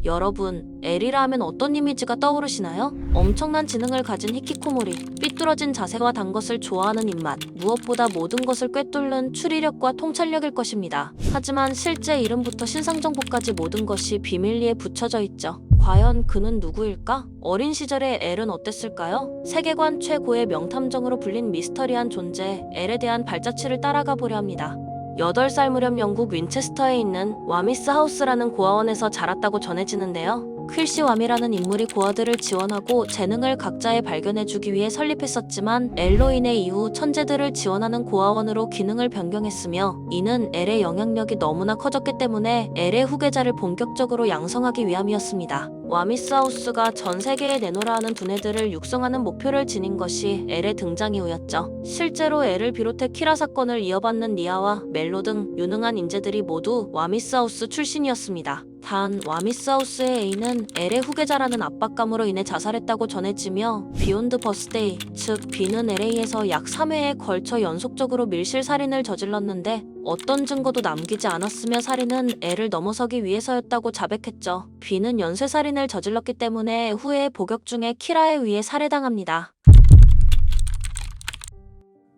여러분, 엘이라 하면 어떤 이미지가 떠오르시나요? 엄청난 지능을 가진 히키코모리, 삐뚤어진 자세와 단 것을 좋아하는 입맛, 무엇보다 모든 것을 꿰뚫는 추리력과 통찰력일 것입니다. 하지만 실제 이름부터 신상정보까지 모든 것이 비밀리에 붙여져 있죠. 과연 그는 누구일까? 어린 시절의 엘은 어땠을까요? 세계관 최고의 명탐정으로 불린 미스터리한 존재 엘에 대한 발자취를 따라가 보려 합니다. 8살 무렵 영국 윈체스터에 있는 와미스 하우스라는 고아원에서 자랐다고 전해지는데요. 퀼시 왑이라는 인물이 고아들을 지원하고 재능을 각자에 발견해주기 위해 설립했었지만 엘로 인해 이후 천재들을 지원하는 고아원으로 기능을 변경했으며, 이는 엘의 영향력이 너무나 커졌기 때문에 엘의 후계자를 본격적으로 양성하기 위함이었습니다. 와미스 하우스가 전 세계에 내놓으라 하는 두뇌들을 육성하는 목표를 지닌 것이 엘의 등장 이후였죠. 실제로 엘을 비롯해 키라 사건을 이어받는 니아와 멜로 등 유능한 인재들이 모두 와미스 하우스 출신이었습니다. 단 와미스 하우스의 A는 엘의 후계자라는 압박감으로 인해 자살했다고 전해지며, 비욘드 버스데이, 즉 B는 LA에서 약 3회에 걸쳐 연속적으로 밀실 살인을 저질렀는데 어떤 증거도 남기지 않았으며 살인은 L을 넘어서기 위해서였다고 자백했죠. B는 연쇄살인을 저질렀기 때문에 후에 복역 중에 키라에 의해 살해당합니다.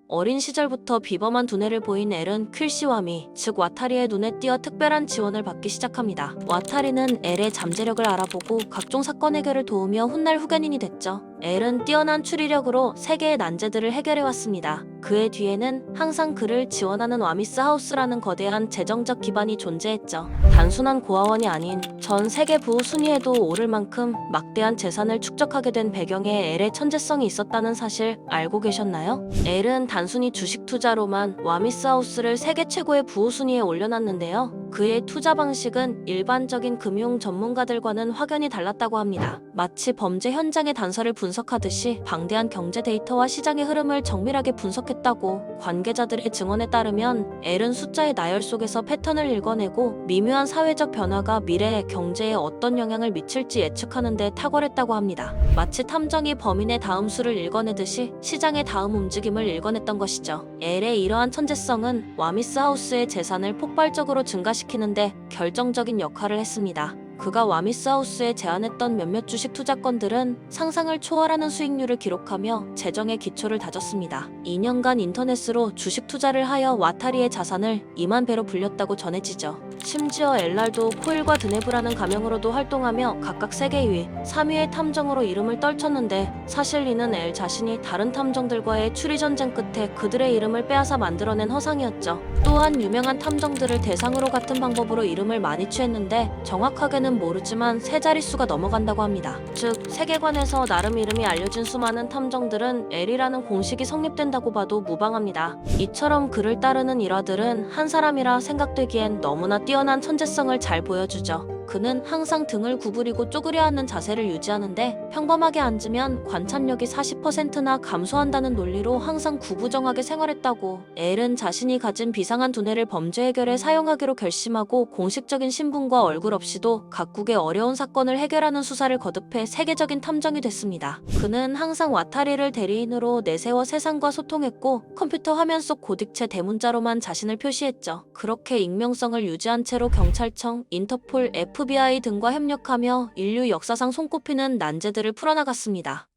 어린 시절부터 비범한 두뇌를 보인 엘은 퀼시 왑이, 즉 와타리의 눈에 띄어 특별한 지원을 받기 시작합니다. 와타리는 엘의 잠재력을 알아보고 각종 사건 해결을 도우며 훗날 후견인이 됐죠. 엘은 뛰어난 추리력으로 세계의 난제들을 해결해왔습니다. 그의 뒤에는 항상 그를 지원하는 와미스 하우스라는 거대한 재정적 기반이 존재했죠. 단순한 고아원이 아닌 전 세계 부호 순위에도 오를 만큼 막대한 재산을 축적하게 된 배경에 엘의 천재성이 있었다는 사실 알고 계셨나요? 엘은 단순히 주식 투자로만 와미스 하우스를 세계 최고의 부호 순위에 올려놨는데요. 그의 투자 방식은 일반적인 금융 전문가들과는 확연히 달랐다고 합니다. 마치 범죄 현장의 단서를 분석하듯이 방대한 경제 데이터와 시장의 흐름을 정밀하게 분석했다고, 관계자들의 증언에 따르면 엘은 숫자의 나열 속에서 패턴을 읽어내고 미묘한 사회적 변화가 미래의 경제에 어떤 영향을 미칠지 예측하는 데 탁월했다고 합니다. 마치 탐정이 범인의 다음 수를 읽어내듯이 시장의 다음 움직임을 읽어냈던 것이죠. 엘의 이러한 천재성은 와미스 하우스의 재산을 폭발적으로 증가시키는데 결정적인 역할을 했습니다. 그가 와미스 하우스에 제안했던 몇몇 주식 투자건들은 상상을 초월하는 수익률을 기록하며 재정의 기초를 다졌습니다. 2년간 인터넷으로 주식 투자를 하여 와타리의 자산을 2만 배로 불렸다고 전해지죠. 심지어 엘랄도 코일과 드네브라는 가명으로도 활동하며 각각 세계 2위, 3위의 탐정으로 이름을 떨쳤는데, 사실 이는 엘 자신이 다른 탐정들과의 추리 전쟁 끝에 그들의 이름을 빼앗아 만들어낸 허상이었죠. 또한 유명한 탐정들을 대상으로 같은 방법으로 이름을 많이 취했는데 정확하게는 모르지만 세 자릿수가 넘어간다고 합니다. 즉 세계관에서 나름 이름이 알려진 수많은 탐정들은 엘이라는 공식이 성립된다고 봐도 무방합니다. 이처럼 그를 따르는 일화들은 한 사람이라 생각되기엔 너무나 뛰어난 천재성을 잘 보여주죠. 그는 항상 등을 구부리고 쪼그려 앉는 자세를 유지하는데, 평범하게 앉으면 관찰력이 40%나 감소한다는 논리로 항상 구부정하게 생활했다고, 엘은 자신이 가진 비상한 두뇌를 범죄 해결에 사용하기로 결심하고 공식적인 신분과 얼굴 없이도 각국의 어려운 사건을 해결하는 수사를 거듭해 세계적인 탐정이 됐습니다. 그는 항상 와타리를 대리인으로 내세워 세상과 소통했고 컴퓨터 화면 속 고딕체 대문자로만 자신을 표시했죠. 그렇게 익명성을 유지한 채로 경찰청, 인터폴, FBI 등과 협력하며 인류 역사상 손꼽히는 난제들을 풀어나갔습니다.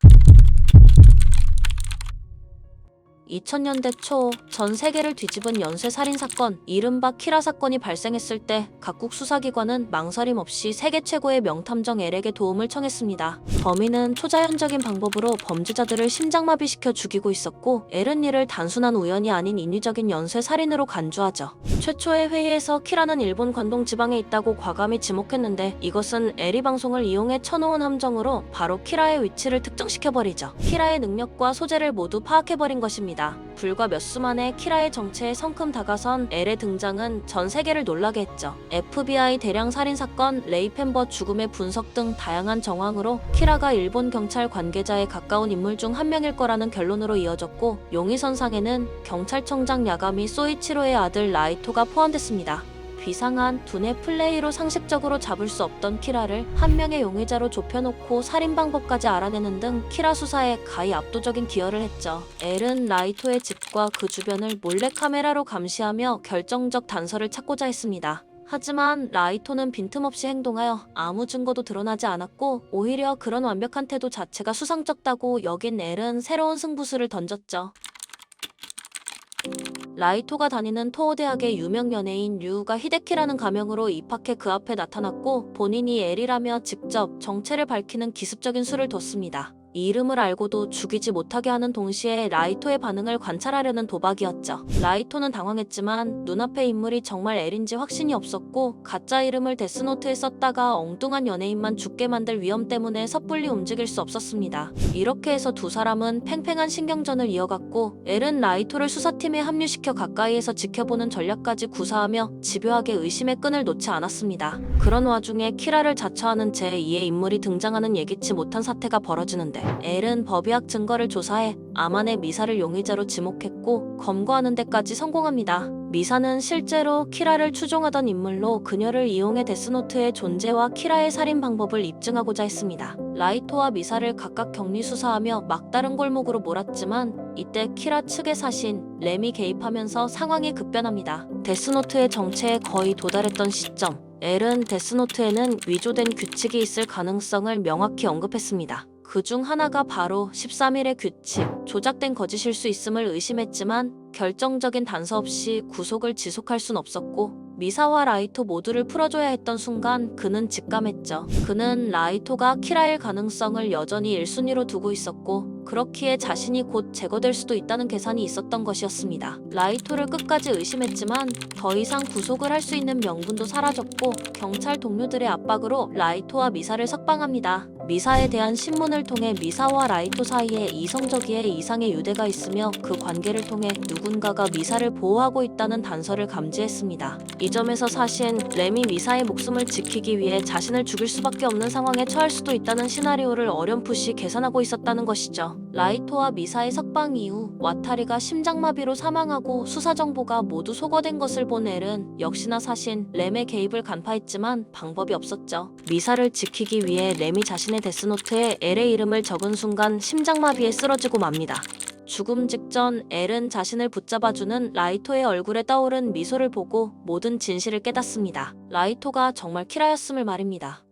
2000년대 초 전 세계를 뒤집은 연쇄살인 사건, 이른바 키라 사건이 발생했을 때 각국 수사기관은 망설임 없이 세계 최고의 명탐정 엘에게 도움을 청했습니다. 범인은 초자연적인 방법으로 범죄자들을 심장마비시켜 죽이고 있었고, 엘은 이를 단순한 우연이 아닌 인위적인 연쇄살인으로 간주하죠. 최초의 회의에서 키라는 일본 관동 지방에 있다고 과감히 지목했는데, 이것은 엘이 방송을 이용해 쳐놓은 함정으로 바로 키라의 위치를 특정시켜버리죠. 키라의 능력과 소재를 모두 파악해버린 것입니다. 불과 몇 수 만에 키라의 정체에 성큼 다가선 엘의 등장은 전 세계를 놀라게 했죠. FBI 대량 살인 사건, 레이 펜버 죽음의 분석 등 다양한 정황으로 키라가 일본 경찰 관계자에 가까운 인물 중 한 명일 거라는 결론으로 이어졌고, 용의선상에는 경찰청장 야가미 소이치로의 아들 라이토가 포함됐습니다. 비상한 두뇌 플레이로 상식적으로 잡을 수 없던 키라를 한 명의 용의자로 좁혀놓고 살인 방법까지 알아내는 등 키라 수사에 가히 압도적인 기여를 했죠. 엘은 라이토의 집과 그 주변을 몰래카메라로 감시하며 결정적 단서를 찾고자 했습니다. 하지만 라이토는 빈틈없이 행동하여 아무 증거도 드러나지 않았고 오히려 그런 완벽한 태도 자체가 수상쩍다고 여긴 엘은 새로운 승부수를 던졌죠. 라이토가 다니는 토호 대학의 유명 연예인 류우가 히데키라는 가명으로 입학해 그 앞에 나타났고 본인이 엘이라며 직접 정체를 밝히는 기습적인 수를 뒀습니다. 이 이름을 알고도 죽이지 못하게 하는 동시에 라이토의 반응을 관찰하려는 도박이었죠. 라이토는 당황했지만 눈앞의 인물이 정말 엘인지 확신이 없었고 가짜 이름을 데스노트에 썼다가 엉뚱한 연예인만 죽게 만들 위험 때문에 섣불리 움직일 수 없었습니다. 이렇게 해서 두 사람은 팽팽한 신경전을 이어갔고 엘은 라이토를 수사팀에 합류시켜 가까이에서 지켜보는 전략까지 구사하며 집요하게 의심의 끈을 놓지 않았습니다. 그런 와중에 키라를 자처하는 제2의 인물이 등장하는 예기치 못한 사태가 벌어지는데 엘은 법의학 증거를 조사해 아만의 미사를 용의자로 지목했고 검거하는 데까지 성공합니다. 미사는 실제로 키라를 추종하던 인물로 그녀를 이용해 데스노트의 존재와 키라의 살인 방법을 입증하고자 했습니다. 라이토와 미사를 각각 격리 수사하며 막다른 골목으로 몰았지만 이때 키라 측의 사신 램이 개입하면서 상황이 급변합니다. 데스노트의 정체에 거의 도달했던 시점, 엘은 데스노트에는 위조된 규칙이 있을 가능성을 명확히 언급했습니다. 그중 하나가 바로 13일의 규칙, 조작된 거짓일 수 있음을 의심했지만 결정적인 단서 없이 구속을 지속할 순 없었고 미사와 라이토 모두를 풀어줘야 했던 순간 그는 직감했죠. 그는 라이토가 키라일 가능성을 여전히 1순위로 두고 있었고 그렇기에 자신이 곧 제거될 수도 있다는 계산이 있었던 것이었습니다. 라이토를 끝까지 의심했지만 더 이상 구속을 할 수 있는 명분도 사라졌고 경찰 동료들의 압박으로 라이토와 미사를 석방합니다. 미사에 대한 신문을 통해 미사와 라이토 사이에 이성적이에 이상의 유대가 있으며 그 관계를 통해 누군가가 미사를 보호하고 있다는 단서를 감지했습니다. 이 점에서 사신 램이 미사의 목숨을 지키기 위해 자신을 죽일 수밖에 없는 상황에 처할 수도 있다는 시나리오를 어렴풋이 계산하고 있었다는 것이죠. 라이토와 미사의 석방 이후 와타리가 심장마비로 사망하고 수사 정보가 모두 소거된 것을 본 엘은 역시나 사신 램의 개입을 간파했지만 방법이 없었죠. 미사를 지키기 위해 램이 자신의 데스노트에 엘의 이름을 적은 순간 심장마비에 쓰러지고 맙니다. 죽음 직전 엘은 자신을 붙잡아주는 라이토의 얼굴에 떠오른 미소를 보고 모든 진실을 깨닫습니다. 라이토가 정말 키라였음을 말입니다.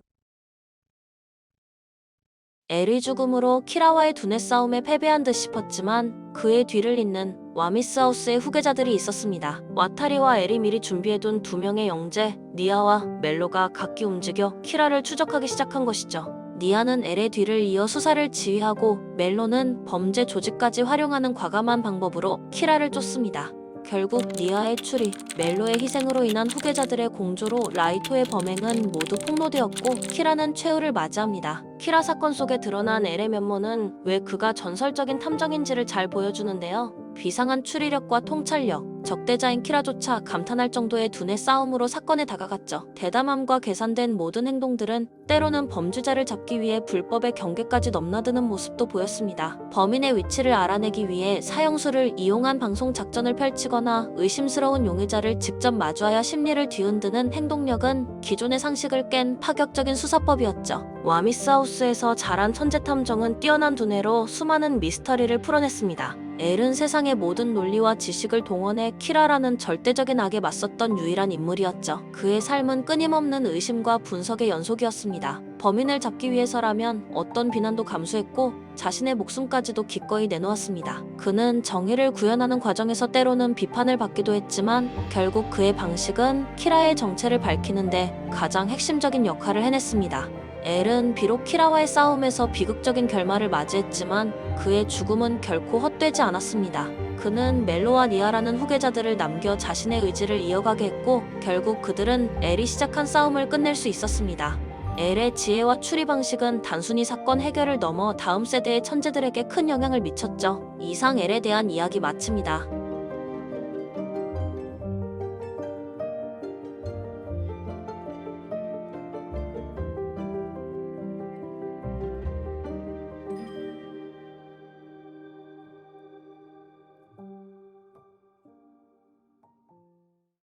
엘의 죽음으로 키라와의 두뇌 싸움에 패배한 듯 싶었지만 그의 뒤를 잇는 와미스하우스의 후계자들이 있었습니다. 와타리와 엘이 미리 준비해둔 두 명의 영재, 니아와 멜로가 각기 움직여 키라를 추적하기 시작한 것이죠. 니아는 엘의 뒤를 이어 수사를 지휘하고 멜로는 범죄 조직까지 활용하는 과감한 방법으로 키라를 쫓습니다. 결국 니아의 추리, 멜로의 희생으로 인한 후계자들의 공조로 라이토의 범행은 모두 폭로되었고 키라는 최후를 맞이합니다. 키라 사건 속에 드러난 엘의 면모는 왜 그가 전설적인 탐정인지를 잘 보여주는데요. 비상한 추리력과 통찰력, 적대자인 키라조차 감탄할 정도의 두뇌 싸움으로 사건에 다가갔죠. 대담함과 계산된 모든 행동들은 때로는 범죄자를 잡기 위해 불법의 경계까지 넘나드는 모습도 보였습니다. 범인의 위치를 알아내기 위해 사형수를 이용한 방송 작전을 펼치거나 의심스러운 용의자를 직접 마주하여 심리를 뒤흔드는 행동력은 기존의 상식을 깬 파격적인 수사법이었죠. 와미스하우스에서 자란 천재 탐정은 뛰어난 두뇌로 수많은 미스터리를 풀어냈습니다. 엘은 세상의 모든 논리와 지식을 동원해 키라라는 절대적인 악에 맞섰던 유일한 인물이었죠. 그의 삶은 끊임없는 의심과 분석의 연속이었습니다. 범인을 잡기 위해서라면 어떤 비난도 감수했고 자신의 목숨까지도 기꺼이 내놓았습니다. 그는 정의를 구현하는 과정에서 때로는 비판을 받기도 했지만 결국 그의 방식은 키라의 정체를 밝히는데 가장 핵심적인 역할을 해냈습니다. 엘은 비록 키라와의 싸움에서 비극적인 결말을 맞이했지만 그의 죽음은 결코 헛되지 않았습니다. 그는 멜로와 니아라는 후계자들을 남겨 자신의 의지를 이어가게 했고 결국 그들은 엘이 시작한 싸움을 끝낼 수 있었습니다. 엘의 지혜와 추리 방식은 단순히 사건 해결을 넘어 다음 세대의 천재들에게 큰 영향을 미쳤죠. 이상 엘에 대한 이야기 마칩니다.